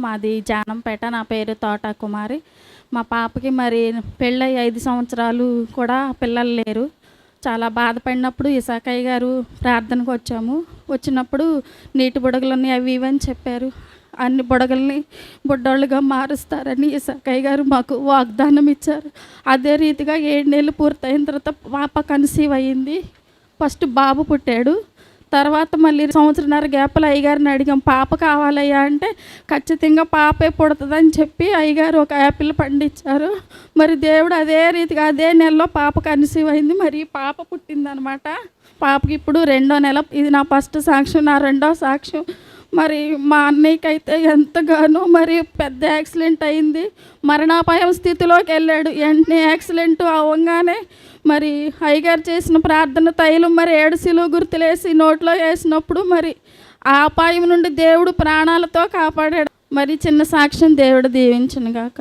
మాది జానంపేట. నా పేరు తోట కుమారి. మా పాపకి మరి పెళ్ళై 5 సంవత్సరాలు కూడా పిల్లలు లేరు. చాలా బాధపడినప్పుడు ఇసాకయ్య గారు ప్రార్థనకు వచ్చాము. వచ్చినప్పుడు నీటి బుడగలని అవి ఇవి అని చెప్పారు. అన్ని బుడగల్ని బుడ్డోళ్ళుగా మారుస్తారని ఇసాకయ్య గారు మాకు వాగ్దానం ఇచ్చారు. అదే రీతిగా 7 నెలలు పూర్తయిన తర్వాత పాప కన్సీవ్ అయ్యింది. ఫస్ట్ బాబు పుట్టాడు. తర్వాత మళ్ళీ 1.5 సంవత్సరం గ్యాప్లో అయ్యగారిని అడిగాం, పాప కావాలయ్యా అంటే ఖచ్చితంగా పాపే పుడుతుందని చెప్పి అయ్యగారు ఒక యాపిల్ పండించారు. మరి దేవుడు అదే రీతిగా అదే నెలలో పాప కన్సీవ్ అయింది. మరి పాప పుట్టిందనమాట. పాపకి ఇప్పుడు 2వ నెల. ఇది నా ఫస్ట్ సాక్ష్యం. నా 2వ సాక్ష్యం మరి మా అన్నయ్యకి అయితే ఎంతగానో మరి పెద్ద యాక్సిడెంట్ అయింది. మరణాపాయం స్థితిలోకి వెళ్ళాడు. వెంటనే యాక్సిడెంట్ అవ్వగానే మరి అయ్యగారు చేసిన ప్రార్థన తైలం మరి 7 సిలువ గుర్తులేసి నోట్లో వేసినప్పుడు మరి ఆ అపాయం నుండి దేవుడు ప్రాణాలతో కాపాడాడు. మరి చిన్న సాక్ష్యం దేవుడు దీవించును గాక.